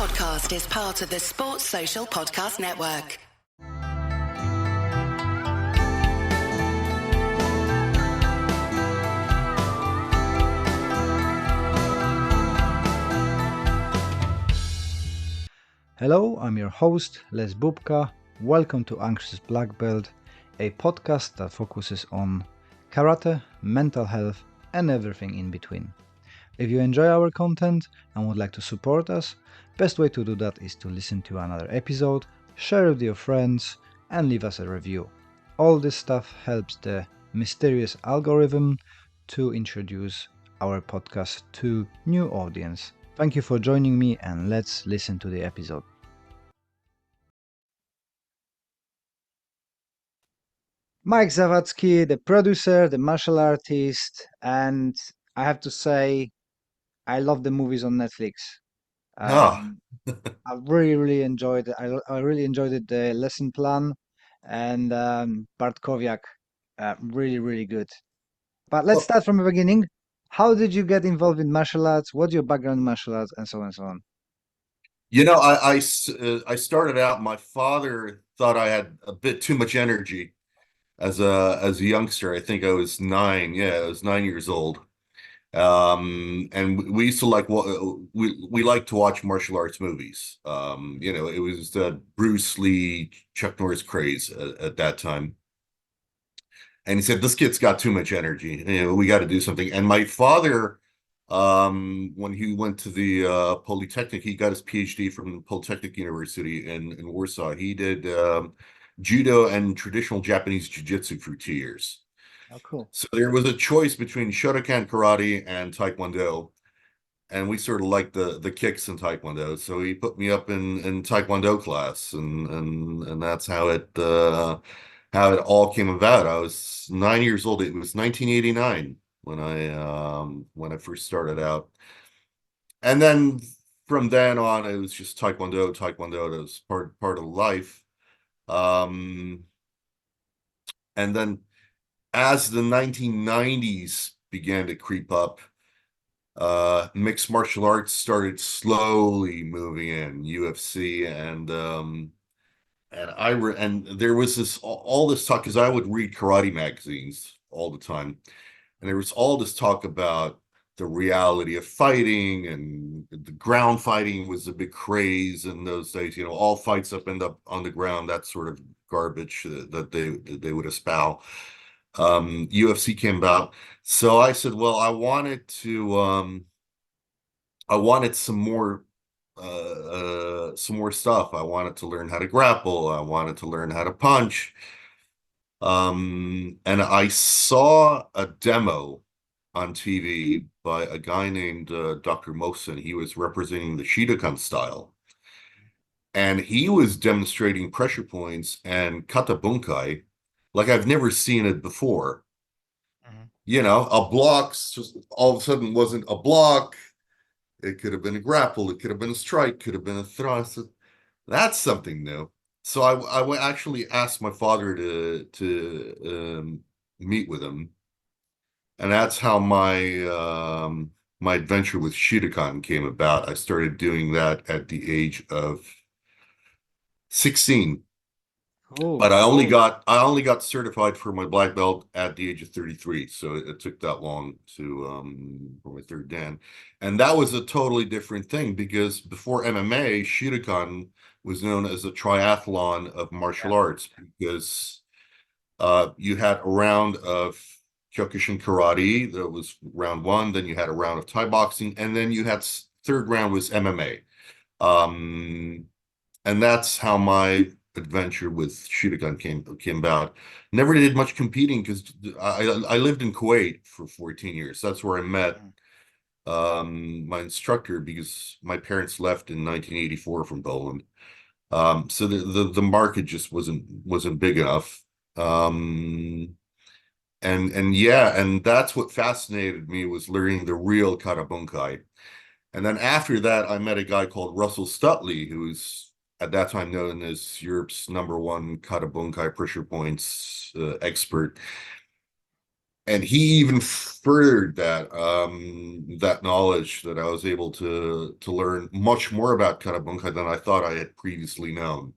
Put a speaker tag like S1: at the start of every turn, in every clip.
S1: podcast is part of the Sports Social Podcast Network.
S2: Hello, I'm your host, Les Bubka. Welcome to Anxious Black Belt, a podcast that focuses on karate, mental health, and everything in between. If you enjoy our content and would like to support us, best way to do that is to listen to another episode, share with your friends, and leave us a review. All this stuff helps the mysterious algorithm to introduce our podcast to new audience. Thank you for joining me, and let's listen to the episode. Mike Zawadzki, the producer, the martial artist, and I have to say, I love the movies on Netflix.
S3: Ah,
S2: I really enjoyed it. I really enjoyed it, the lesson plan and Bartkowiak. Really good. But let's
S3: well,
S2: start from the beginning. How did you get involved in martial arts? What's your background in martial arts, and so on and so on?
S3: I started out, my father thought I had a bit too much energy as a youngster. I think I was 9. Yeah, I was 9 years old. And we used to we liked to watch martial arts movies. It was the Bruce Lee, Chuck Norris craze at that time. And he said, "This kid's got too much energy. We got to do something." And my father, when he went to the Polytechnic, he got his PhD from Polytechnic University in Warsaw. He did judo and traditional Japanese jiu-jitsu for 2 years.
S2: Oh, cool.
S3: So there was a choice between Shotokan karate and Taekwondo, and we sort of liked the kicks in Taekwondo. So he put me up in Taekwondo class, and that's how it all came about. I was 9 years old. It was 1989 when I first started out, and then from then on, it was just Taekwondo. Taekwondo, that was part of life. Um, and then as the 1990s began to creep up, mixed martial arts started slowly moving in, UFC, and there was all this talk, because I would read karate magazines all the time, and there was all this talk about the reality of fighting, and the ground fighting was a big craze in those days. All fights end up on the ground, that sort of garbage that they would espouse. UFC came about, so I said, well, I wanted some more stuff. I wanted to learn how to grapple. I wanted to learn how to punch. And I saw a demo on TV by a guy named Dr. Mosen. He was representing the Shidokan style. And he was demonstrating pressure points and kata bunkai like I've never seen it before. A block just all of a sudden wasn't a block. It could have been a grapple. It could have been a strike. Could have been a thrust. That's something new. So I actually asked my father to meet with him, and that's how my adventure with Shidokan came about. I started doing that at the age of 16.
S2: Cool.
S3: But I only got certified for my black belt at the age of 33. So it took that long for my third dan. And that was a totally different thing, because before MMA, Shidokan was known as a triathlon of martial arts, because you had a round of Kyokushin karate. That was round 1. Then you had a round of Thai boxing, and then you had third round was MMA. And that's how my adventure with Shidokan came about. Never did much competing, because I lived in Kuwait for 14 years. That's where I met my instructor, because my parents left in 1984 from Poland. So the market just wasn't big enough. And that's what fascinated me, was learning the real kata bunkai. And then after that, I met a guy called Russell Stutley, who's at that time known as Europe's #1 kata bunkai pressure points expert. and he even furthered that knowledge that I was able to learn much more about Karabunka than I thought I had previously known.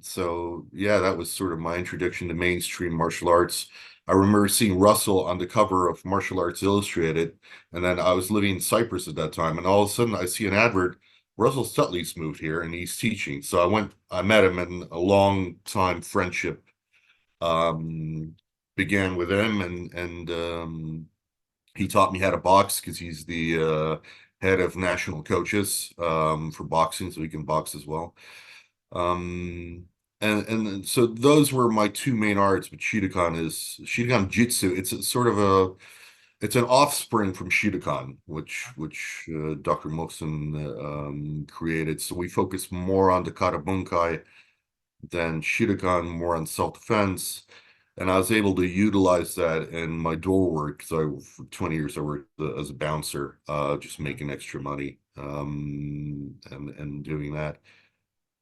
S3: So yeah, that was sort of my introduction to mainstream martial arts. I remember seeing Russell on the cover of Martial Arts Illustrated, and then I was living in Cyprus at that time, and all of a sudden I see an advert. Russell Stutley's moved here and he's teaching. So I met him, and a long time friendship um, began with him, and he taught me how to box because he's the head of national coaches for boxing, so he can box as well. Um, and so those were my two main arts, but Shidokan Jitsu. It's an offspring from Shidokan, which Dr. Mohsen created. So we focus more on the Karabunkai than Shidokan, more on self-defense. And I was able to utilize that in my door work. So for 20 years, I worked as a bouncer, just making extra money and doing that.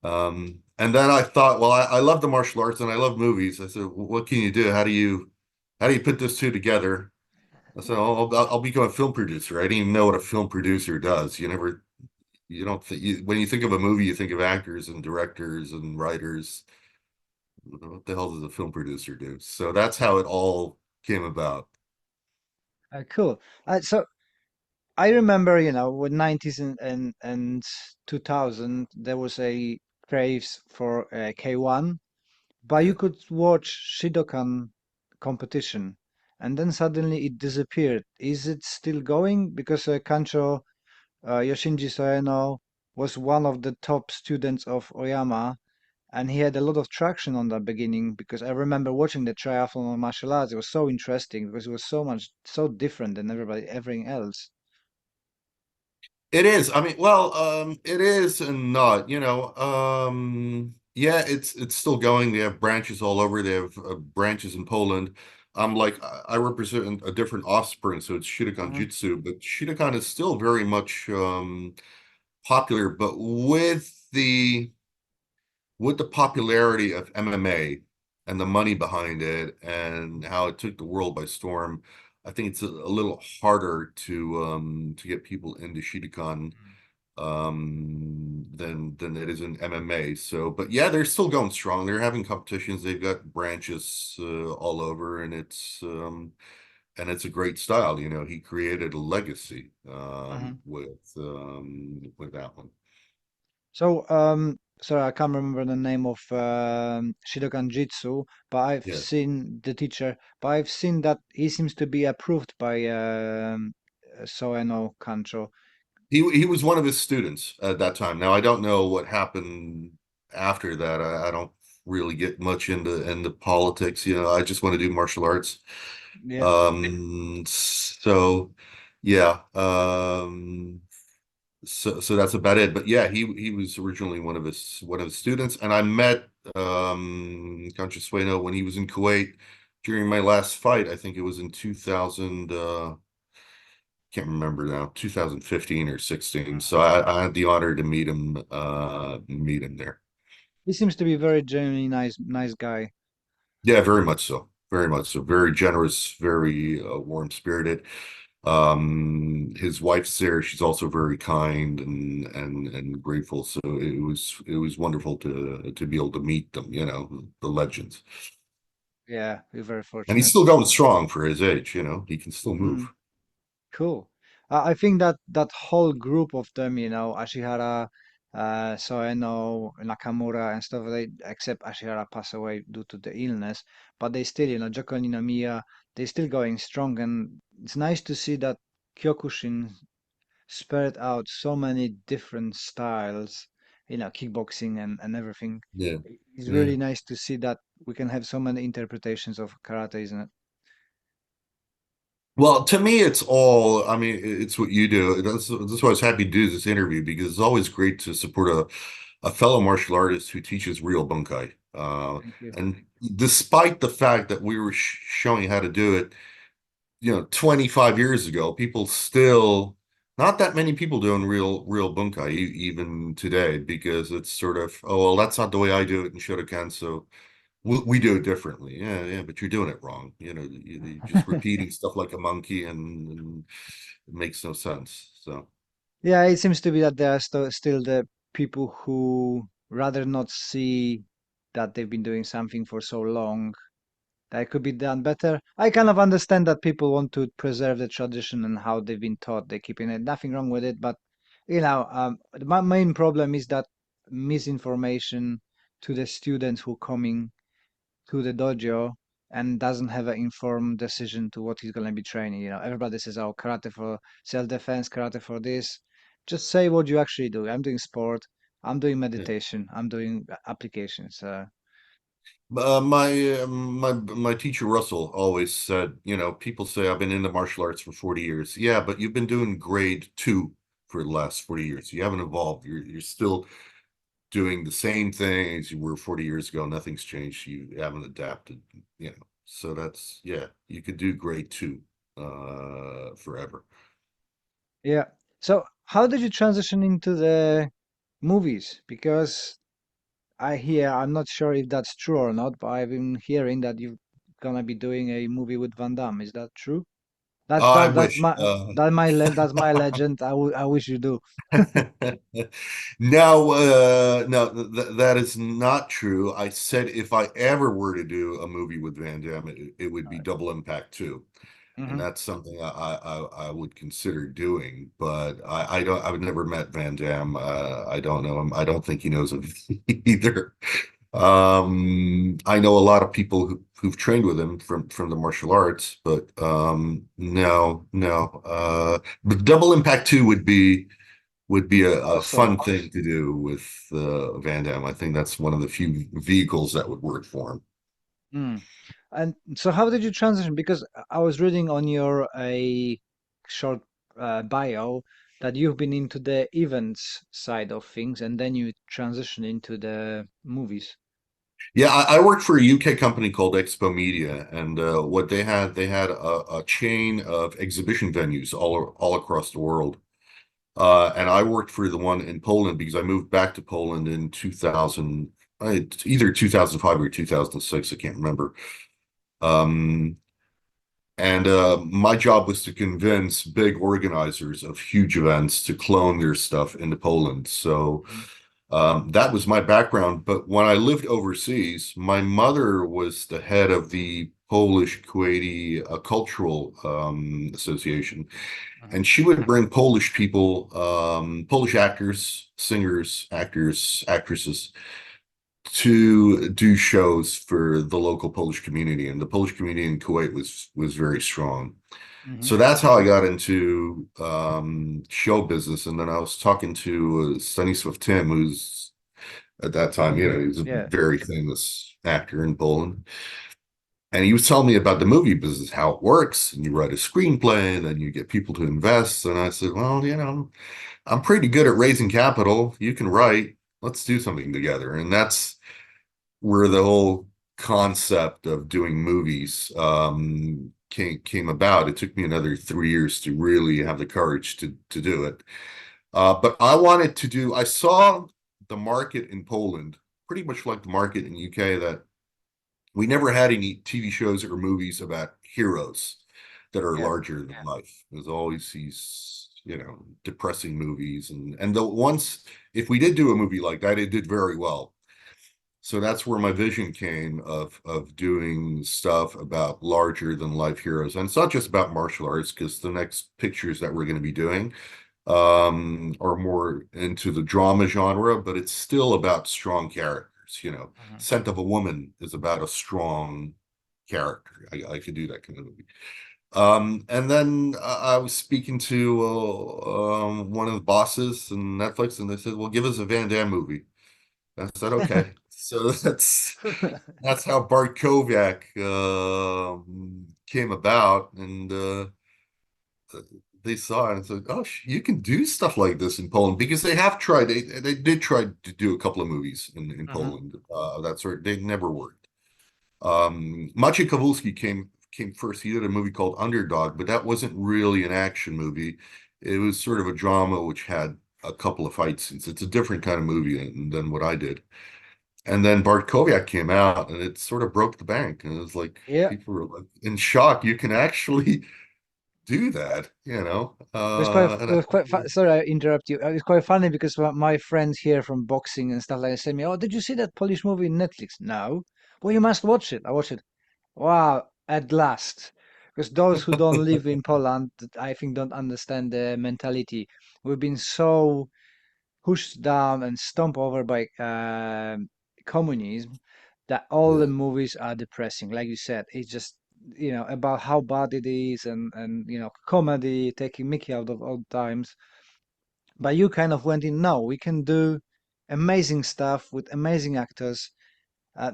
S3: And then I thought, well, I love the martial arts and I love movies. I said, well, what can you do? How do you put those two together? I said, oh, I'll become a film producer. I didn't even know what a film producer does. You don't think, when you think of a movie, you think of actors and directors and writers. What the hell does a film producer do? So that's how it all came about.
S2: Cool. So I remember, with 90s and 2000, there was a craze for K1, but you
S3: Yeah.
S2: could watch Shidokan competition, and then suddenly it disappeared. Is it still going? Because Kancho Yoshinji Soeno was one of the top students of Oyama, and he had a lot of traction on the beginning because I remember watching the triathlon on martial arts. It was so interesting because it was so different than everything else.
S3: It is. I mean, well, it is and not, yeah, it's still going. They have branches all over. They have branches in Poland. I represent a different offspring, so it's Shidokan
S2: Hmm.
S3: Jitsu, but Shidokan is still very much popular, but with the popularity of MMA and the money behind it and how it took the world by storm, I think it's a little harder to get people into Shidokan than it is in MMA. So, but yeah, they're still going strong. They're having competitions. They've got branches all over, and it's a great style. He created a legacy
S2: Hmm.
S3: with that one.
S2: So, sorry, I can't remember the name of Shidokan Jitsu, but I've
S3: Yeah.
S2: seen the teacher, but I've seen that he seems to be approved by Soeno Kancho.
S3: He was one of his students at that time. Now I don't know what happened after that. I don't really get much into politics. I just want to do martial arts.
S2: Yeah.
S3: So yeah. So that's about it. But yeah, he was originally one of his students, and I met Concha Sueno when he was in Kuwait during my last fight. I think it was in 2000. Can't remember now, 2015 or 16. So I had the honor to meet him there.
S2: He seems to be very genuinely nice guy.
S3: Yeah, very much so. Very much so. Very generous, very warm-spirited. His wife's there. She's also very kind and grateful. So it was wonderful to be able to meet them, the legends.
S2: Yeah, we're very
S3: And he's
S2: fortunate.
S3: still going strong for his age, he can still
S2: Hmm.
S3: move.
S2: Cool. I think that whole group of them, Ashihara, Soeno, Nakamura, and stuff, except Ashihara passed away due to the illness, but they still, Joko and Ninomiya, they're still going strong, and it's nice to see that Kyokushin spread out so many different styles, kickboxing and everything.
S3: Yeah.
S2: It's
S3: Yeah.
S2: really nice to see that we can have so many interpretations of karate, isn't it?
S3: Well, to me, I mean, it's what you do. That's why I was happy to do this interview because it's always great to support a fellow martial artist who teaches real bunkai.
S2: Thank you.
S3: And despite the fact that we were showing how to do it, 25 years ago, not that many people doing real bunkai, even today, because it's sort of, oh, well, that's not the way I do it in Shotokan. So We do it differently. Yeah, yeah, but you're doing it wrong. You're just repeating stuff like a monkey, and it makes no sense. So,
S2: Yeah, it seems to be that there are still the people who rather not see that they've been doing something for so long that could be done better. I kind of understand that people want to preserve the tradition and how they've been taught. They're keeping it, nothing wrong with it. But, my main problem is that misinformation to the students who coming to the dojo and doesn't have an informed decision to what he's going to be training. Everybody says, "Oh, karate for self-defense, karate for this." Just say what you actually do. I'm doing sport. I'm doing
S3: yeah.
S2: meditation. I'm doing applications.
S3: My teacher Russell always said, people say I've been into martial arts for 40 years. Yeah, but you've been doing grade two for the last 40 years. You haven't evolved. You're still doing the same thing as you were 40 years ago. Nothing's changed. You haven't adapted, So that's, yeah, you could do grade two forever.
S2: Yeah. So, how did you transition into the movies? Because I'm not sure if that's true or not, but I've been hearing that you're gonna be doing a movie with Van Damme. Is that true? That's
S3: I
S2: that that's
S3: wish.
S2: my that's my legend. I wish you do.
S3: No, no, that is not true. I said if I ever were to do a movie with Van Damme, it would be Double Impact 2. And
S2: Mm-hmm.
S3: that's something I would consider doing, but I don't. I've never met Van Damme. I don't know him. I don't think he knows him either. I know a lot of people who've trained with him from the martial arts, but no, no. But Double Impact 2 would be a
S2: Awesome.
S3: fun thing to do with Van Damme. I think that's one of the few vehicles that would work for him.
S2: Mm. And so, how did you transition? Because I was reading on your a short bio that you've been into the events side of things, and then you transition into the movies.
S3: Yeah, I worked for a UK company called Expo Media, and what they had a chain of exhibition venues all across the world. And I worked for the one in Poland because I moved back to Poland in 2000, either 2005 or 2006, I can't remember. Um, and my job was to convince big organizers of huge events to clone their stuff into Poland. So
S2: Mhm.
S3: that was my background. But when I lived overseas, my mother was the head of the Polish Kuwaiti Cultural Association,
S2: Mhm.
S3: and she would bring Polish people, Polish actors, singers, actors, actresses, to do shows for the local Polish community, and the Polish community in Kuwait was very strong.
S2: Mhm.
S3: So that's how I got into show business. And then I was talking to Stanisław Tim, who's at that time, he was a
S2: Yeah.
S3: very famous actor in Poland. And he was telling me about the movie business, how it works. And you write a screenplay, and then you get people to invest. And I said, well, I'm pretty good at raising capital. You can write. Let's do something together. And that's where the whole concept of doing movies came about. It took me another 3 years to really have the courage to do it. But I saw the market in Poland, pretty much like the market in UK, that we never had any TV shows or movies about heroes that are
S2: Yeah.
S3: larger than life. There's always these, depressing movies, and the once if we did do a movie like that, it did very well. So that's where my vision came of doing stuff about larger than life heroes. And it's not just about martial arts, because the next pictures that we're going to be doing are more into the drama genre, but it's still about strong characters.
S2: Mhm.
S3: Scent of a Woman is about a strong character. I could do that kind of movie. And then I was speaking to one of the bosses in Netflix, and they said, "Well, give us a Van Damme movie." I said, "Okay." So that's how Bartkowiak came about, and they saw it and said, "Oh, you can do stuff like this in Poland," because they have tried. They did try to do a couple of movies in
S2: Mhm.
S3: Poland of that sort. They never worked. Maciej Kowalski came first. He did a movie called Underdog, but that wasn't really an action movie. It was sort of a drama which had a couple of fight scenes. It's a different kind of movie than what I did. And then Bartkowiak came out, and it sort of broke the bank. And it was like
S2: Yeah.
S3: people were like in shock. You can actually do that,
S2: It was quite sorry I interrupt you. It was quite funny because my friends here from boxing and stuff like that say me, "Oh, did you see that Polish movie on Netflix?" No. Well, you must watch it. I watched it. Wow, at last. Because those who don't live in Poland, I think, don't understand the mentality. We've been so pushed down and stomped over by communism that all the
S3: yeah.
S2: movies are depressing. Like you said, it's just about how bad it is, and comedy, taking Mickey out of old times. But you kind of went in. No, we can do amazing stuff with amazing actors.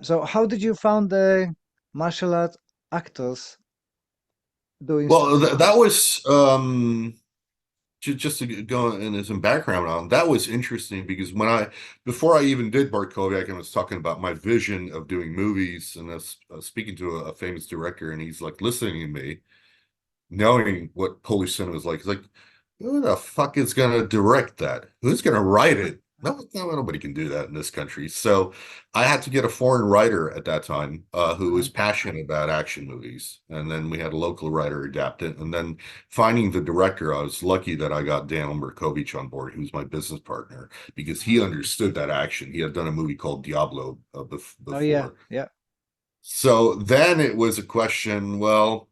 S2: So how did you found the martial art actors doing
S3: Well,
S2: stuff?
S3: that was just to go into some background on that was interesting because before I even did Bartkowiak, I was talking about my vision of doing movies, and I was speaking to a famous director, and he's like listening to me, knowing what Polish cinema is like. He's like, who the fuck is gonna direct that? Who's gonna write it? No, nobody can do that in this country. So I had to get a foreign writer at that time who
S2: Uh-huh.
S3: was passionate about action movies. And then we had a local writer adapt it. And then finding the director, I was lucky that I got Daniel Merkovich on board, who's my business partner, because he
S2: Uh-huh.
S3: understood that action. He had done a movie called Diablo
S2: Oh yeah,
S3: before.
S2: yeah.
S3: So then it was a question, well,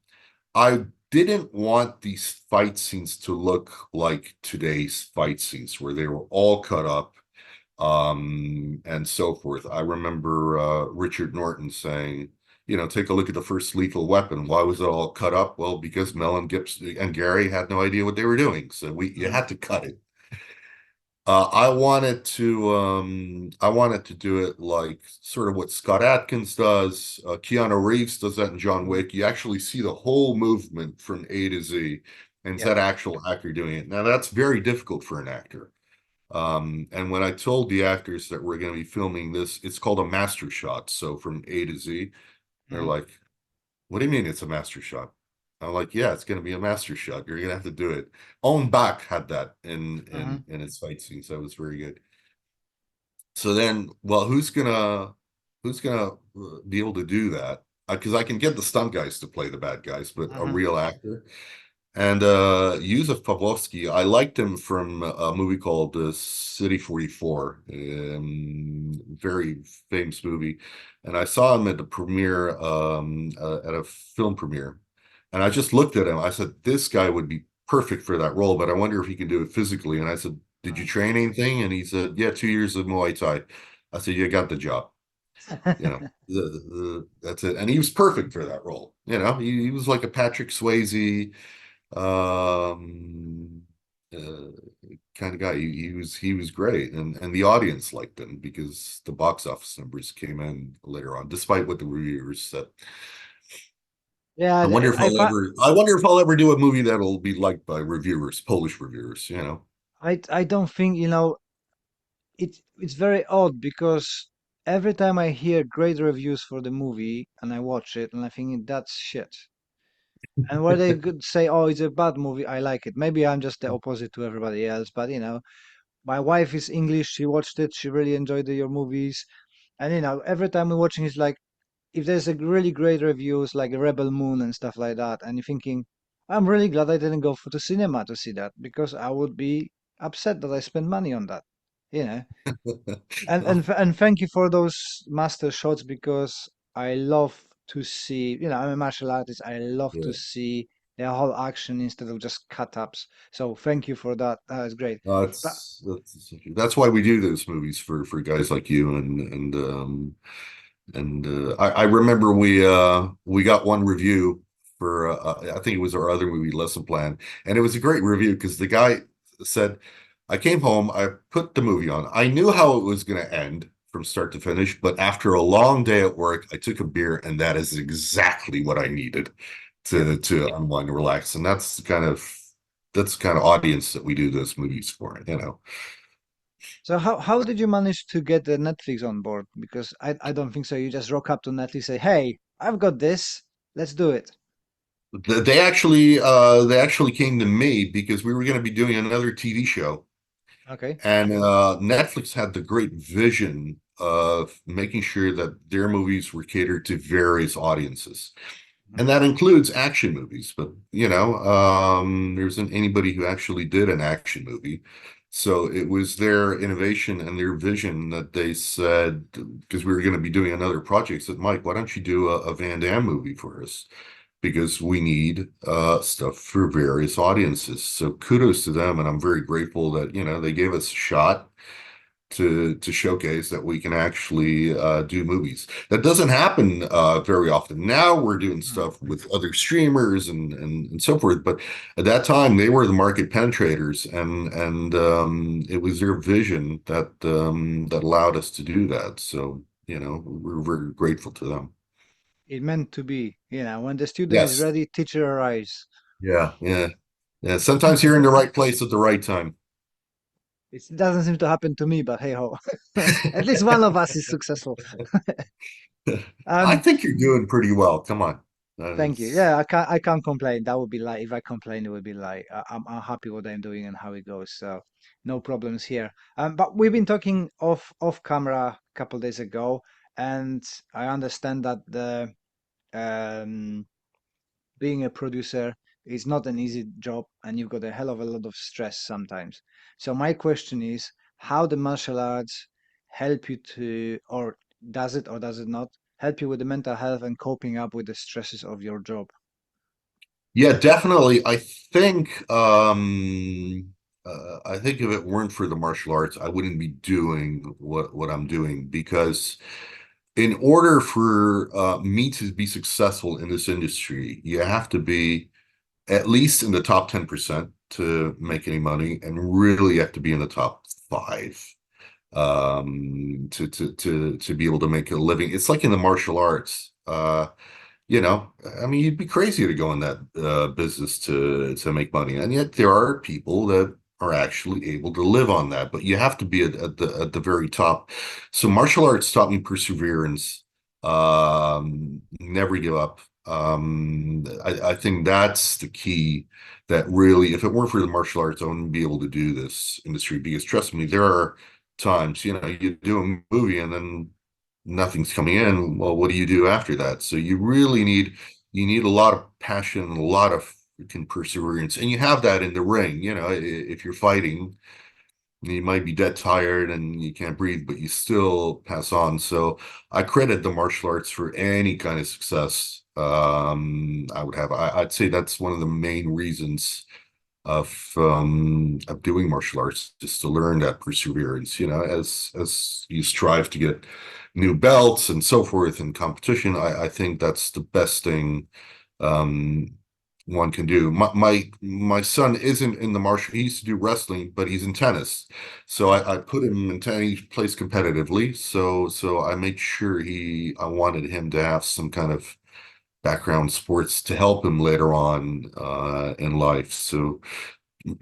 S3: I didn't want these fight scenes to look like today's fight scenes where they were all cut up and so forth. I remember Richard Norton saying, take a look at the first Lethal Weapon. Why was it all cut up? Well, because Mel and Gibson and Gary had no idea what they were doing, so you
S2: Mhm.
S3: had to cut it. I wanted to do it like sort of what Scott Adkins does. Keanu Reeves does that in John
S2: Mhm.
S3: Wick. You actually see the whole movement from A to Z, and it's
S2: Yeah.
S3: that actual actor doing it. Now that's very difficult for an actor. And when I told the actors that we're going to be filming this, it's called a master shot. So from A to Z, they're
S2: Mhm.
S3: like, "What do you mean it's a master shot?" I'm like, "Yeah, it's going to be a master shot. You're going to have to do it." Owen Bach had that in
S2: Mhm.
S3: its fight scene, so it was very good. So then, well, who's gonna be able to do that? Because I can get the stunt guys to play the bad guys, but a
S2: Mhm.
S3: real actor. And Yusuf Pavlovsky, I liked him from a movie called City 44, very famous movie. And I saw him at the premiere, at a film premiere. And I just looked at him. I said, this guy would be perfect for that role, but I wonder if he can do it physically. And I said, did you train anything? And he said, yeah, 2 years of Muay Thai. I said, you got the job. That's it. And he was perfect for that role. He was like a Patrick Swayze um uh, kind of guy. He was great, and the audience liked him because the box office numbers came in later on, despite what the reviewers said.
S2: Yeah,
S3: I wonder if I'll ever do a movie that'll be liked by reviewers, Polish reviewers.
S2: I don't think, it's very odd because every time I hear great reviews for the movie and I watch it and I think that's shit. And where they could say, "Oh, it's a bad movie," I like it. Maybe I'm just the opposite to everybody else, but my wife is English. She watched it. She really enjoyed your movies. And every time we're watching, it's like if there's a really great reviews like Rebel Moon and stuff like that, and you're thinking, I'm really glad I didn't go for the cinema to see that because I would be upset that I spent money on that. You know. And thank you for those master shots because I love to see, I'm a martial artist. I love to
S3: Yeah.
S2: see the whole action instead of just cut ups. So thank you for that. That is great. But
S3: That's why we do those movies for guys like you and I remember we got one review for I think it was our other movie Lesson Plan, and it was a great review because the guy said, I came home, I put the movie on, I knew how it was going to end from start to finish, but after a long day at work, I took a beer, and that is exactly what I needed
S2: yeah.
S3: to unwind and relax, and that's the kind of audience that we do those movies for.
S2: So how did you manage to get the Netflix on board? Because I don't think so. You just rock up to Netflix, say, "Hey, I've got this. Let's do it."
S3: They actually came to me because we were going to be doing another TV show,
S2: Okay.
S3: and Netflix had the great vision of making sure that their movies were catered to various audiences.
S2: Mhm.
S3: And that includes action movies, but there isn't anybody who actually did an action movie. So it was their innovation and their vision that they said, because we were going to be doing another project, said, Mike, why don't you do a Van Damme movie for us? Because we need stuff for various audiences. So kudos to them, and I'm very grateful that they gave us a shot to showcase that we can actually do movies. That doesn't happen very often. Now we're doing stuff with other streamers and so forth, but at that time they were the market penetrators, and it was their vision that allowed us to do that. So we're very grateful to them.
S2: It meant to be. When the student is
S3: Yes.
S2: ready, teacher arrives.
S3: Yeah. Yeah. Yeah. Sometimes you're in the right place at the right time.
S2: It doesn't seem to happen to me, but hey ho. At least one of us is successful.
S3: I
S2: Um,
S3: think you're doing pretty well. Come on.
S2: Thank you.
S3: It's,
S2: Yeah, I can't complain. That would be like if I complain, it would be like I'm happy what I'm doing and how it goes. So no problems here. But we've been talking off camera a couple days ago, and I understand that the um being a producer is not an easy job, and you've got a hell of a lot of stress sometimes. So my question is, how the martial arts help you to, or does it not help you with the mental health and coping up with the stresses of your job?
S3: Yeah, definitely. I think if it weren't for the martial arts, I wouldn't be doing what I'm doing, because in order for me to be successful in this industry, you have to be at least in the top 10% to make any money, and really you have to be in the top five to be able to make a living. It's like in the martial arts. I mean, you'd be crazy to go in that business to make money, and yet there are people that are actually able to live on that. But you have to be at the very top. So martial arts taught me perseverance, never give up. I think that's the key. That really, if it weren't for the martial arts, I wouldn't be able to do this industry. Because trust me, there are times, you do a movie and then nothing's coming in. Well, what do you do after that? So you need a lot of passion, a lot of freaking perseverance, and you have that in the ring. If you're fighting, you might be dead tired and you can't breathe, but you still pass on. So I credit the martial arts for any kind of success I would have. I'd say that's one of the main reasons of doing martial arts, just to learn that perseverance, as you strive to get new belts and so forth in competition. I think that's the best thing um one can do. My son isn't in the martial. He used to do wrestling, but he's in tennis. So I put him in tennis. He plays competitively. So I made sure I wanted him to have some kind of background sports to help him later on in life. So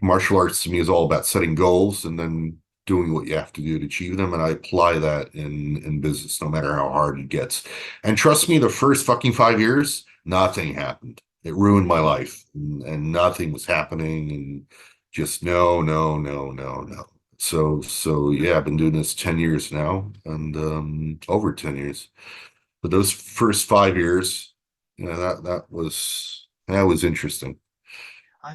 S3: martial arts to me is all about setting goals and then doing what you have to do to achieve them. And I apply that in business, no matter how hard it gets. And trust me, the first fucking 5 years, nothing happened. It ruined my life, and nothing was happening, and just no, no, no, no, no. So yeah, I've been doing this 10 years now, and over 10 years. But those first 5 years, that was interesting.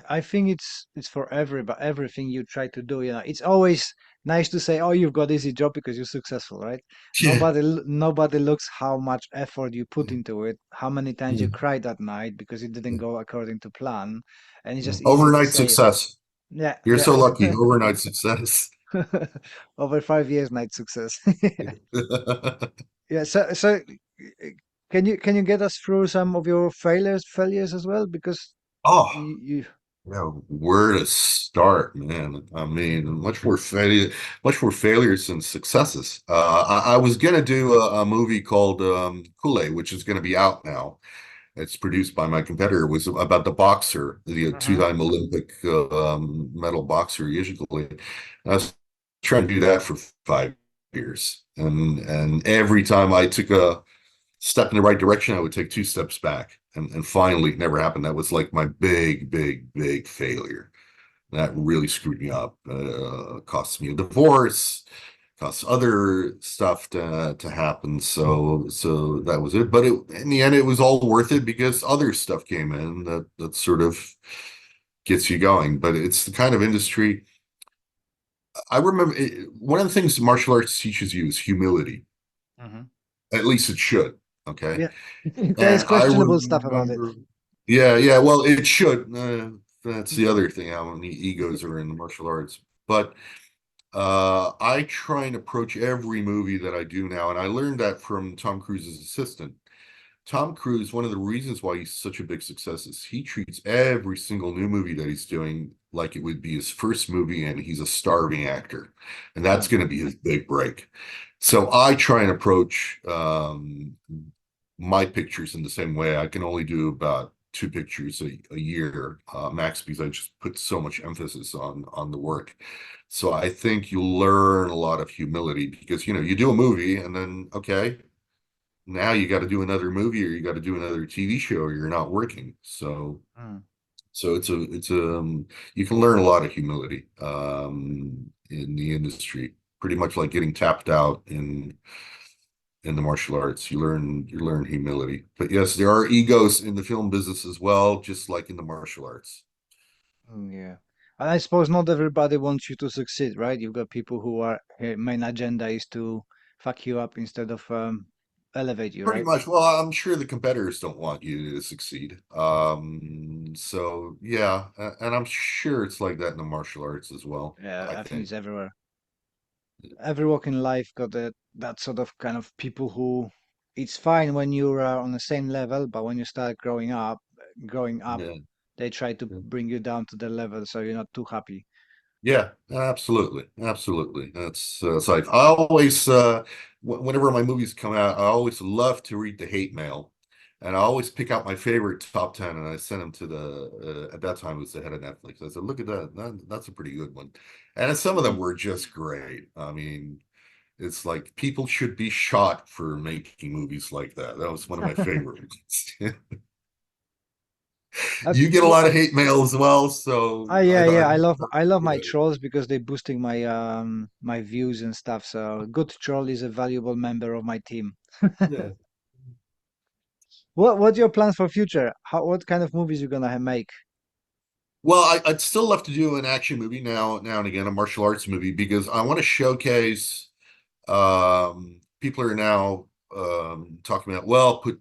S2: I think it's for everything you try to do. It's always nice to say, "Oh, you've got easy job because you're successful," right?
S3: Yeah.
S2: Nobody looks how much effort you put into it, how many times you
S3: Yeah.
S2: cried that night because it didn't go according to plan, and it's just easy to
S3: Overnight
S2: say it.
S3: success.
S2: Yeah,
S3: You're so
S2: yeah.
S3: lucky. Overnight success.
S2: Over 5 years, night success. Yeah. So can you get us through some of your failures as well? Because
S3: Oh,
S2: you
S3: yeah. Where to start, man? I mean, much more failures than successes. I was gonna do a movie called Kool-Aid, which is gonna be out now. It's produced by my competitor. It was about the boxer, the
S2: Mhm.
S3: two-time Olympic medal boxer, usually. I was trying to do that for 5 years, and every time I took a step in the right direction, I would take two steps back. And finally, it never happened. That was like my big, big, big failure. That really screwed me up. Cost me a divorce. caused other stuff to happen. So that was it. But in the end, it was all worth it because other stuff came in that sort of gets you going. But it's the kind of industry. I remember one of the things martial arts teaches you is humility.
S2: Mhm.
S3: At least it should. Okay.
S2: Yeah. There's
S3: And I
S2: questionable stuff about it.
S3: remember, yeah, well, it should. That's the other thing, how many egos are in the martial arts. But I try and approach every movie that I do now, and I learned that from Tom Cruise's assistant. Tom Cruise, one of the reasons why he's such a big success is he treats every single new movie that he's doing like it would be his first movie, and he's a starving actor, and that's
S2: Mm.
S3: going to be his big break. So I try and approach my pictures in the same way. I can only do about 2 pictures a year max because I just put so much emphasis on the work. So I think you learn a lot of humility because you do a movie and then okay, now you got to do another movie or you got to do another TV show or you're not working.
S2: Mm.
S3: So it's you can learn a lot of humility in the industry. Pretty much like getting tapped out in the martial arts. You learn humility. But yes, there are egos in the film business as well, just like in the martial arts.
S2: Yeah. And I suppose not everybody wants you to succeed, right? You've got people who are main agenda is to fuck you up instead of elevate you,
S3: Pretty
S2: right?
S3: much. Well, I'm sure the competitors don't want you to succeed. So yeah, and I'm sure it's like that in the martial arts as well,
S2: Yeah,
S3: I
S2: I think
S3: think.
S2: it's everywhere. Every walk in life got that sort of kind of people who it's fine when you're on the same level, but when you start growing up,
S3: Yeah.
S2: they try to bring you down to their level, so you're not too happy.
S3: Yeah, absolutely. Absolutely. That's like I always whenever my movies come out, I always love to read the hate mail. And I always pick out my favorite top 10 and I send them to the at that time it was the head of Netflix. I said, look at that. That's a pretty good one. And some of them
S2: Mm.
S3: were just great. I mean, it's like people should be shot for making movies like that. That was one of my favorites.
S2: That's
S3: You get a lot of hate mail as well, so
S2: yeah, yeah.
S3: I
S2: I love my trolls because they're boosting my views and stuff. So good troll is a valuable member of my team.
S3: yeah.
S2: What's your plans for future? What kind of movies you gonna make?
S3: Well, I'd still love to do an action movie now and again, a martial arts movie, because I want to showcase people are now talking about, well, put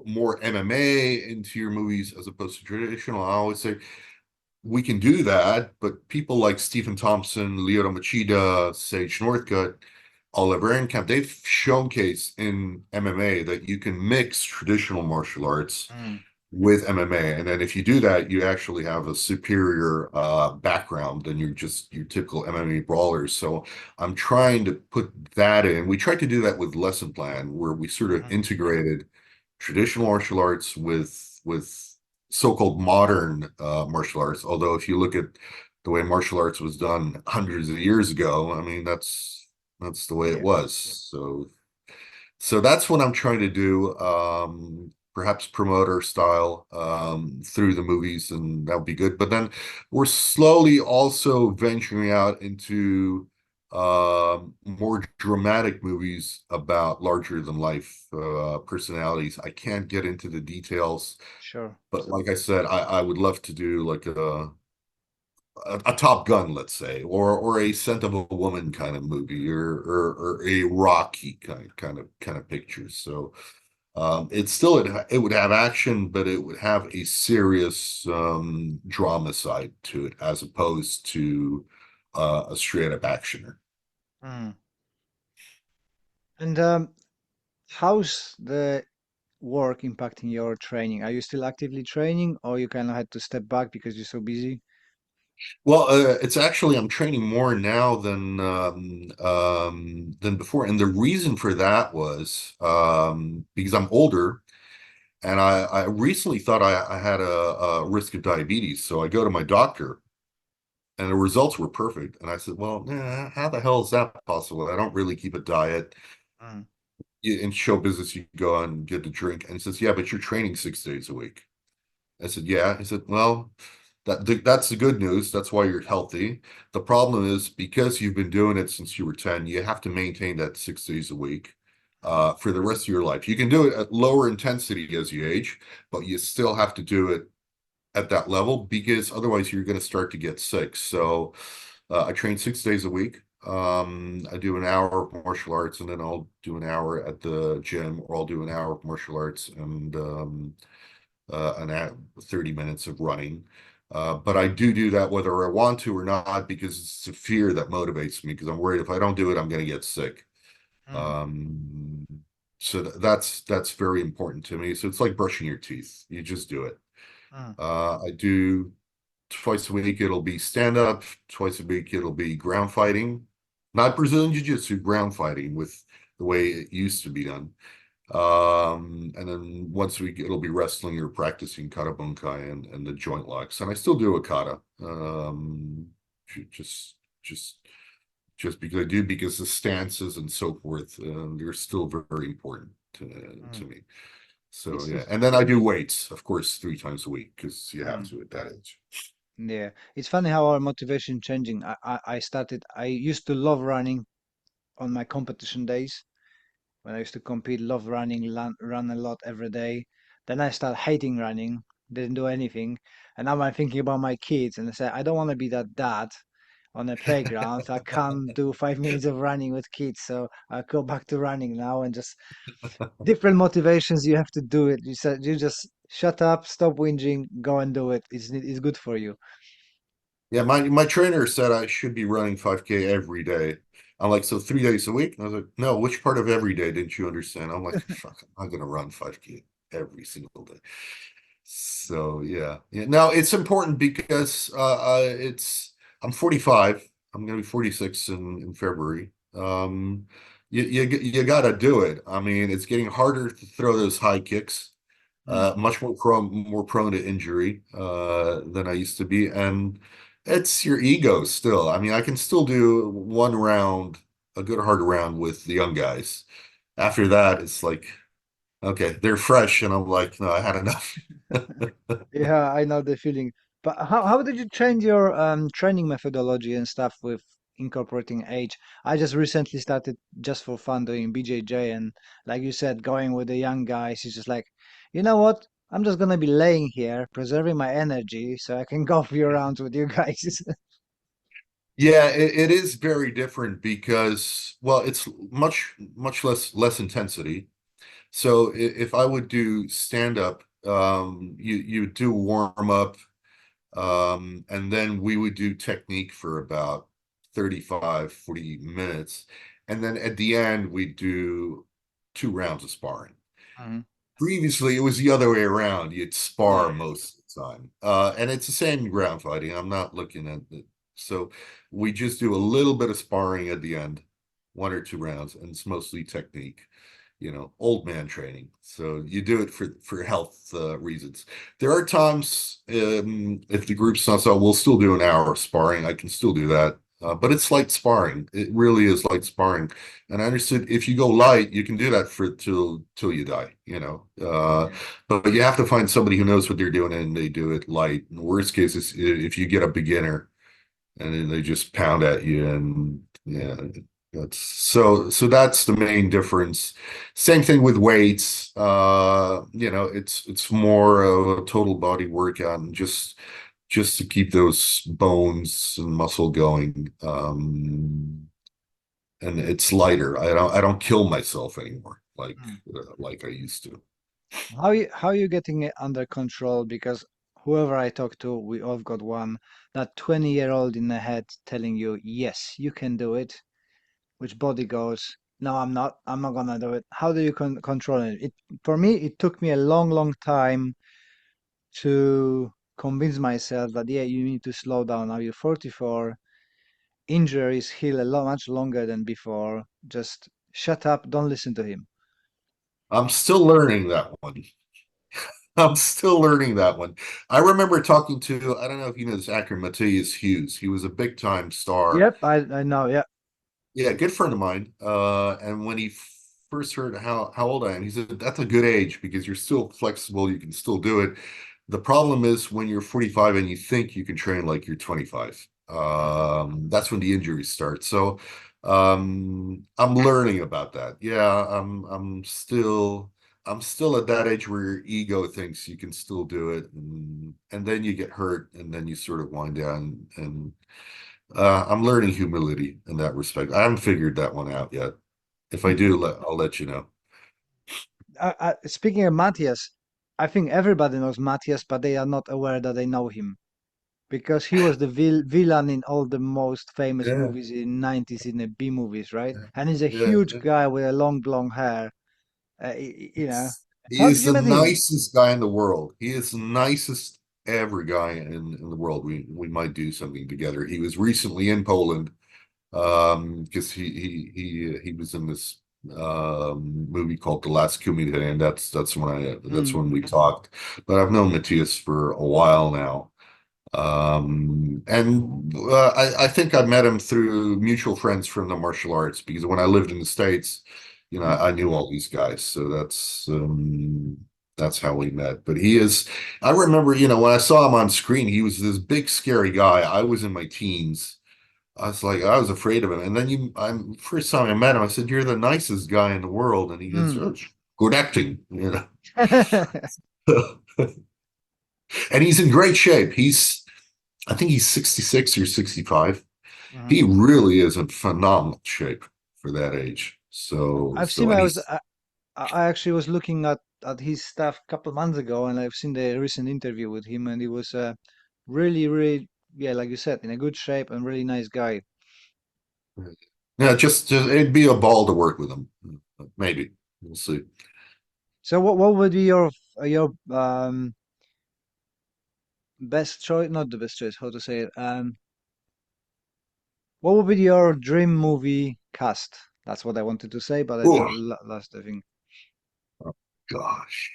S3: more MMA into your movies as opposed to traditional. I always say we can do that, but people like Stephen Thompson, Lyoto Machida, Sage Northcutt, Oliver Enkamp, they've showcased in MMA that you can mix traditional martial arts
S2: Mm.
S3: with MMA. And then if you do that, you actually have a superior background than your typical MMA brawlers. So I'm trying to put that in. We tried to do that with Lesson Plan, where we sort of
S2: Mhm.
S3: integrated traditional martial arts with so-called modern martial arts. Although if you look at the way martial arts was done hundreds of years ago, I mean that's the way it
S2: Yeah.
S3: was. So that's what I'm trying to do. Perhaps promote our style through the movies, and that would be good. But then we're slowly also venturing out into more dramatic movies about larger than life personalities. I can't get into the details,
S2: Sure.
S3: but like I said, I would love to do like a Top Gun, let's say, or a Scent of a Woman kind of movie, or a Rocky kind of picture. So it's still it would have action, but it would have a serious drama side to it, as opposed to a straight up actioner.
S2: Mm. And how's the work impacting your training? Are you still actively training, or you kind of had to step back because you're so busy?
S3: Well, it's actually I'm training more now than before, and the reason for that was because I'm older. And I recently thought I had a risk of diabetes. So I go to my doctor and the results were perfect. And I said, well, how the hell is that possible? I don't really keep a diet.
S2: Mm.
S3: In show business, you go out and get a drink. And he says, yeah, but you're training 6 days a week. I said, yeah. He said, well, That's the good news. That's why you're healthy. The problem is because you've been doing it since you were 10, you have to maintain that 6 days a week for the rest of your life. You can do it at lower intensity as you age, but you still have to do it at that level because otherwise you're going to start to get sick. So I train 6 days a week. I do an hour of martial arts and then I'll do an hour at the gym, or I'll do an hour of martial arts and an hour, 30 minutes of running. But I do that whether I want to or not because it's the fear that motivates me because I'm worried if I don't do it, I'm going to get sick.
S2: Mm,
S3: Um, so that's very important to me. So it's like brushing your teeth. You just do it.
S2: mm,
S3: I do twice a week. It'll be stand up. Twice a week, it'll be ground fighting, not Brazilian Jiu-Jitsu, ground fighting with the way it used to be done. And then once a week, it'll be wrestling or practicing kata bunkai and the joint locks. And I still do a kata. Just just just because I do, because the stances and so forth, they're still very important to
S2: mm.
S3: me. So
S2: It's
S3: yeah,
S2: just
S3: and then I do weights, of course, 3 times a week because you have
S2: mm,
S3: to at that age.
S2: yeah. It's funny how our motivation changing. I used to love running on my competition days. When I used to compete, love running, run a lot every day. Then I started hating running, didn't do anything. And now I'm thinking about my kids and I say, I don't want to be that dad on a playground. I can't do 5 minutes of running with kids. So I go back to running now and just different motivations. You have to do it. You said you just shut up, stop whinging, go and do it. It's good for you.
S3: Yeah, my trainer said I should be running 5K every day. I'm like, so 3 days a week? And I was like, no, which part of every day didn't you understand? I'm like, fuck, I'm not gonna run 5K every single day. So yeah. Now it's important because it's I'm 45. I'm gonna be 46 in February. You gotta do it. I mean, it's getting harder to throw those high kicks.
S2: Mm,
S3: Much more prone to injury than I used to be, and it's your ego still. I mean, I can still do one round, a good hard round with the young guys. After that, it's like, okay, they're fresh, and I'm like, no, I had enough.
S2: yeah, I know the feeling. But how did you change your training methodology and stuff with incorporating age? I just recently started just for fun doing BJJ, and like you said, going with the young guys is just like, you know what? I'm just gonna be laying here, preserving my energy, so I can go a few rounds with you guys.
S3: Yeah, it is very different because, well, it's much less intensity. So if I would do stand up, you do warm up. And then we would do technique for about 35, 40 minutes. And then at the end, we do 2 rounds of sparring.
S2: Mhm.
S3: Previously, it was the other way around. You'd spar
S2: Yeah.
S3: most of the time. And it's the same ground fighting. I'm not looking at it. So we just do a little bit of sparring at the end, 1 or 2 rounds, and it's mostly technique, old man training. So you do it for health reasons. There are times if the group's not so, we'll still do an hour of sparring. I can still do that. But it's light sparring. It really is light sparring. And I understood if you go light, you can do that for till you die.
S2: Yeah.
S3: But you have to find somebody who knows what they're doing and they do it light. In the worst case is if you get a beginner and then they just pound at you and yeah, that's the main difference. Same thing with weights. It's more of a total body workout and just to keep those bones and muscle going. And it's lighter. I don't kill myself anymore
S2: Mm.
S3: like I used to.
S2: How you getting it under control? Because whoever I talk to, we all got one that 20-year-old in the head telling you, yes, you can do it. Which body goes, no, I'm not. I'm not gonna do it. How do you control it? For me, it took me a long, long time to convince myself that yeah, you need to slow down. Now you're 44. Injuries heal a lot much longer than before. Just shut up. Don't listen to him.
S3: I'm still learning that one. I'm still learning that one. I remember talking to, I don't know if you know this actor, Matthias Hughes. He was a big time star.
S2: Yep, I know. Yeah.
S3: Yeah, good friend of mine. And when he first heard how old I am, he said, that's a good age because you're still flexible, you can still do it. The problem is when you're 45 and you think you can train like you're 25. That's when the injuries start. So I'm learning about that. Yeah, I'm still at that age where your ego thinks you can still do it, and then you get hurt, and then you sort of wind down. And I'm learning humility in that respect. I haven't figured that one out yet. If I do, I'll let you know.
S2: Speaking of Matthias, I think everybody knows Matthias, but they are not aware that they know him because he was the villain in all the most famous
S3: Yeah,
S2: movies in 90s in the B movies, right?
S3: yeah,
S2: And he's a
S3: yeah.
S2: huge
S3: Yeah.
S2: guy with a long blonde hair. You know,
S3: He
S2: how did
S3: is
S2: you
S3: the
S2: met him?
S3: nicest guy in the world. He is the nicest ever guy in the world. We might do something together. He was recently in Poland because he was in this movie called The Last Comedian, and that's
S2: Mm,
S3: when we talked. But I've known Matthias for a while now. And I think I met him through mutual friends from the martial arts because when I lived in the States,
S2: mm,
S3: I knew all these guys. So that's how we met. But I remember, when I saw him on screen, he was this big, scary guy. I was in my teens. I was afraid of him. And then first time I met him, I said, "You're the nicest guy in the world." And he goes,
S2: mm.
S3: "Oh, good acting." And he's in great shape. I think he's 66 or 65.
S2: Mhm.
S3: He really is in phenomenal shape for that age. So,
S2: I've seen.
S3: and
S2: I was.
S3: he's,
S2: I actually was looking at his stuff a couple months ago, and I've seen the recent interview with him, and he was really, really, yeah, like you said, in a good shape and really nice guy.
S3: yeah, just it'd be a ball to work with him. Maybe we'll see.
S2: So, what would be your best choice? Not the best choice. How to say it? What would be your dream movie cast? That's what I wanted to say, but I
S3: Oh
S2: lost the thing.
S3: gosh,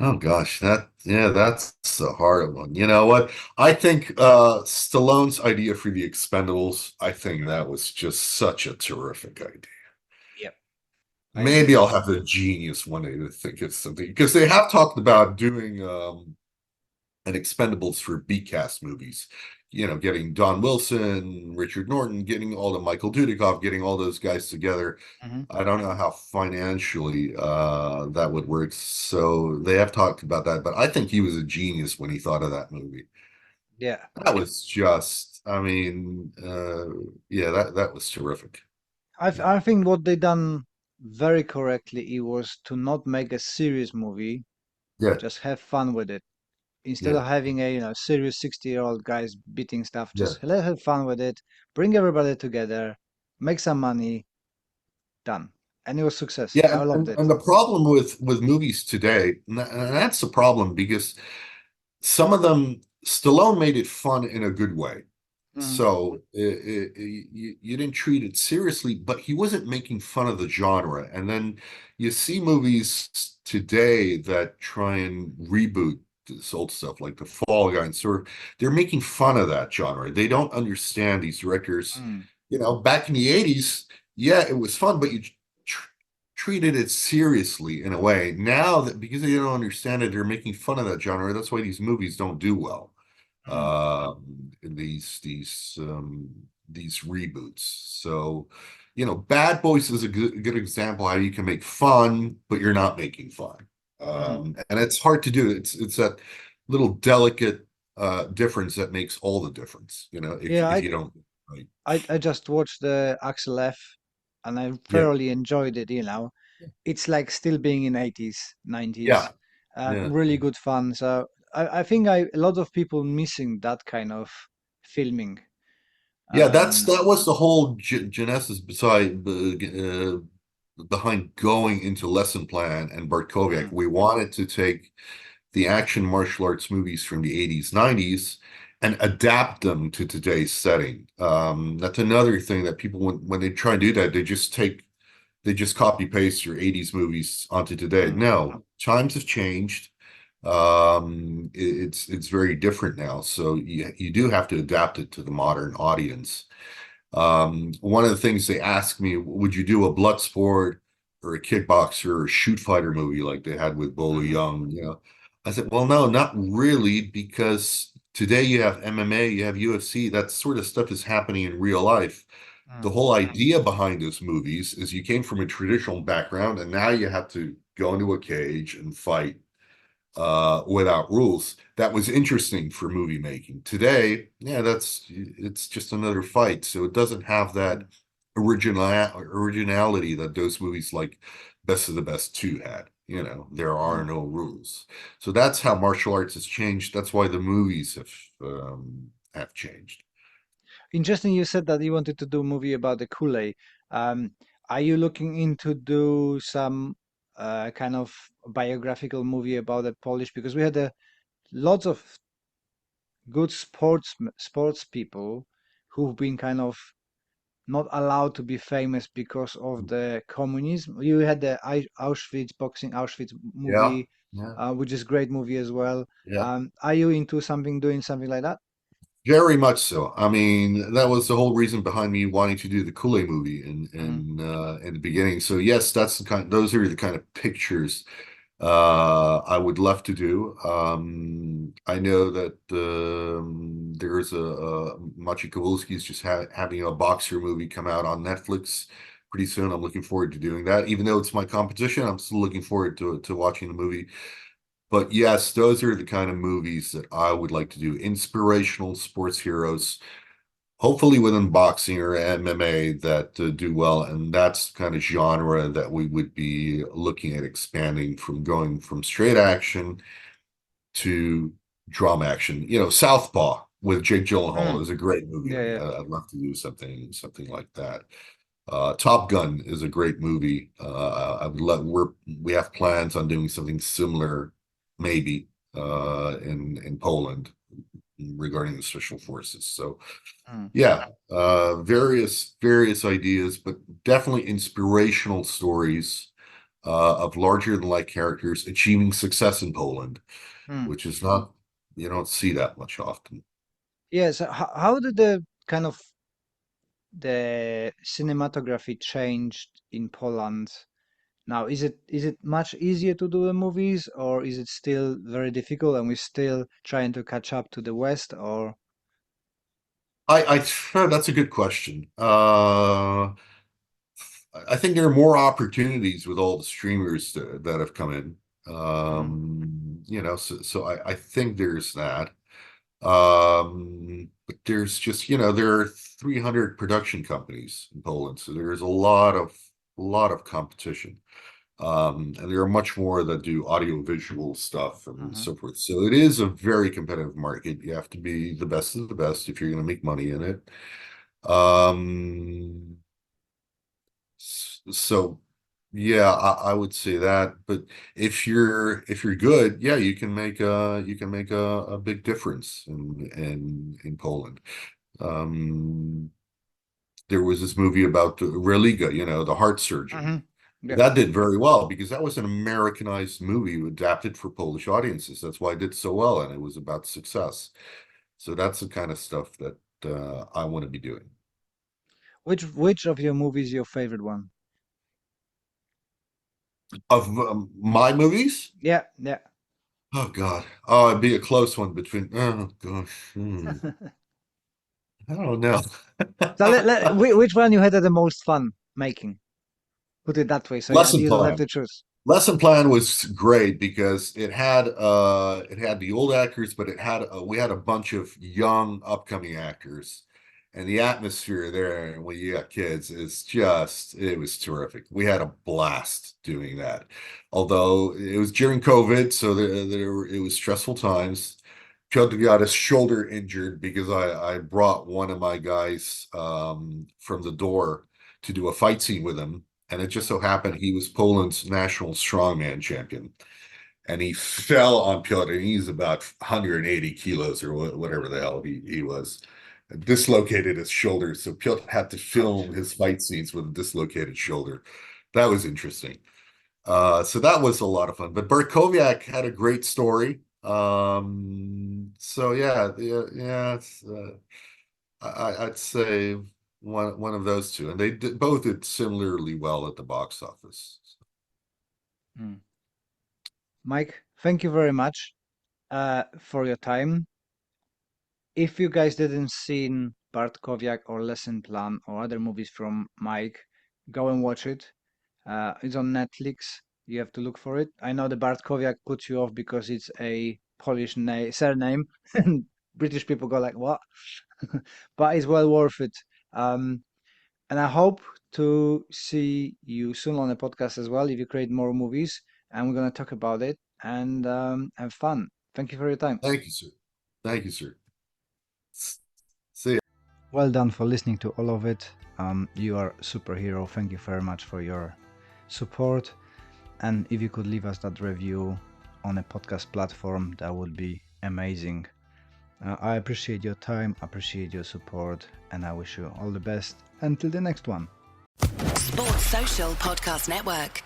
S3: oh gosh, that's a hard one. You know what? I think Stallone's idea for the Expendables. I think that was just such a terrific idea.
S2: Yep, I
S3: Maybe
S2: agree.
S3: I'll have the genius one day to think of something because they have talked about doing and Expendables for B-cast movies. Getting Don Wilson, Richard Norton, getting all the Michael Dudikoff, getting all those guys together.
S2: Hmm.
S3: I don't know how financially that would work. So they have talked about that, but I think he was a genius when he thought of that movie.
S2: Yeah,
S3: That was just, I mean, yeah, that was terrific. Yeah,
S2: I think what they done very correctly it was to not make a serious movie,
S3: yeah,
S2: just have fun with it. Instead
S3: yeah,
S2: of having a serious 60-year-old guys beating stuff,
S3: yeah.
S2: just let have fun with it, bring everybody together, make some money, done. And it was success.
S3: Yeah,
S2: I loved
S3: and
S2: it.
S3: the problem with movies today, and that's the problem because some of them, Stallone made it fun in a good way.
S2: Hmm.
S3: So you didn't treat it seriously, but he wasn't making fun of the genre. And then you see movies today that try and reboot this old stuff like The Fall Guy and sort of they're making fun of that genre. They don't understand these directors.
S2: Mm.
S3: Back in the 80s, yeah, it was fun, but you tr treated it seriously in a way. Now that because they don't understand it, they're making fun of that genre. That's why these movies don't do well
S2: Mm.
S3: these reboots. So, Bad Boys is a good example how you can make fun, but you're not making fun.
S2: Mm.
S3: And it's hard to do. It's that little delicate difference that makes all the difference,
S2: Yeah,
S3: if you don't right.
S2: I just watched the Axel F and I
S3: Yeah.
S2: thoroughly enjoyed it. It's like still being in 80s, 90s.
S3: Yeah. Yeah.
S2: Really good fun. So I think a lot of people missing that kind of filming.
S3: Yeah,
S2: Um,
S3: that was the whole genesis behind going into Lesson Plan and Bartkowiak.
S2: mm,
S3: We wanted to take the action martial arts movies from the 80s, 90s and adapt them to today's setting. That's another thing that people, when they try and do that, they just copy paste your 80s movies onto today.
S2: mm,
S3: No, times have changed. It's very different now. So you do have to adapt it to the modern audience. One of the things they asked me, would you do a blood sport or a kickboxer or shoot fighter movie like they had with Bolo
S2: mhm,
S3: Young? I said, well, no, not really, because today you have MMA, you have UFC, that sort of stuff is happening in real life. The
S2: Mm,
S3: whole idea behind those movies is you came from a traditional background and now you have to go into a cage and fight without rules. That was interesting for movie making. Today, yeah, it's just another fight. So it doesn't have that originality that those movies like Best of the Best 2 had. You know, there are
S2: mm.
S3: no rules. So that's how martial arts has changed. That's why the movies have changed.
S2: Interesting. You said that you wanted to do a movie about the Kool-Aid. Um, are you looking into do some kind of biographical movie about the Polish? Because we had lots of good sports people who've been kind of not allowed to be famous because of the communism. You had the Auschwitz
S3: Yeah,
S2: movie,
S3: yeah,
S2: which is great movie as well.
S3: yeah.
S2: Are you into doing something like that?
S3: Very much so. I mean, that was the whole reason behind me wanting to do the Kool-Aid movie
S2: Mm-hmm.
S3: in the beginning. So yes, those are the kind of pictures I would love to do. I know that there's Maciej Kowalski's just having a boxer movie come out on Netflix pretty soon. I'm looking forward to doing that. Even though it's my competition, I'm still looking forward to watching the movie. But yes, those are the kind of movies that I would like to do. Inspirational sports heroes, hopefully within boxing or MMA that do well. And that's kind of genre that we would be looking at expanding from going from straight action to drama action. You know, Southpaw with Jake Gyllenhaal
S2: Mm.
S3: is a great movie to
S2: Yeah,
S3: me.
S2: yeah.
S3: I'd love to do something like that. Top Gun is a great movie. I would love we have plans on doing something similar, maybe in Poland regarding the special forces. So
S2: Mm.
S3: yeah, various ideas, but definitely inspirational stories of larger than life characters achieving success in Poland,
S2: Mm.
S3: which is not you don't see that much often.
S2: Yeah, so how did the kind of the cinematography changed in Poland now? Is it much easier to do the movies, or is it still very difficult and we're still trying to catch up to the West, or
S3: That's a good question. I think there are more opportunities with all the streamers that have come in.
S2: mm,
S3: So I think there's that. But there's just, there are 300 production companies in Poland, so there's a lot of competition. And there are much more that do audio-visual stuff and
S2: mhm.
S3: so forth. So it is a very competitive market. You have to be the best of the best if you're going to make money in it. Um, so yeah, I would say that. But if you're good, yeah, you can make a big difference in Poland. Um, there was this movie about the Religa, the heart surgeon.
S2: Mhm. Yeah.
S3: That did very well because that was an Americanized movie adapted for Polish audiences. That's why it did so well, and it was about success. So that's the kind of stuff that I want to be doing.
S2: Which of your movies your favorite one?
S3: Of my movies,
S2: Yeah, yeah.
S3: oh God, oh, it'd be a close one between. Oh gosh, I don't know.
S2: So which one you had the most fun making? Put it that way, so
S3: Lesson
S2: you don't have
S3: plan.
S2: to choose.
S3: Lesson Plan was great because it had the old actors, but we had a bunch of young upcoming actors, and the atmosphere there when you got kids it was terrific. We had a blast doing that. Although it was during COVID, so it was stressful times. Piotr got his shoulder injured because I brought one of my guys from the door to do a fight scene with him, and it just so happened he was Poland's national strongman champion. And he fell on Piotr, and he's about 180 kilos or whatever the hell he was. Dislocated his shoulder. So Piotr had to
S2: Ouch.
S3: film his fight scenes with a dislocated shoulder. That was interesting. So that was a lot of fun. But Bartkowiak had a great story. So yeah, yeah, yeah. I'd say one of those two, and both did similarly well at the box office.
S2: Mm. Mike, thank you very much. for your time. If you guys didn't seen Bartkowiak or Lesson Plan or other movies from Mike, go and watch it. It's on Netflix. You have to look for it. I know the Bartkowiak puts you off because it's a Polish surname, and British people go like, "What?" But it's well worth it. And I hope to see you soon on the podcast as well if you create more movies, and we're gonna talk about it and have fun. Thank you for your time.
S3: Thank you, sir. Thank you, sir. See ya.
S2: Well done for listening to all of it. You are a superhero. Thank you very much for your support. And if you could leave us that review on a podcast platform, that would be amazing. I appreciate your time, appreciate your support, and I wish you all the best until the next one.
S1: Sports Social Podcast Network.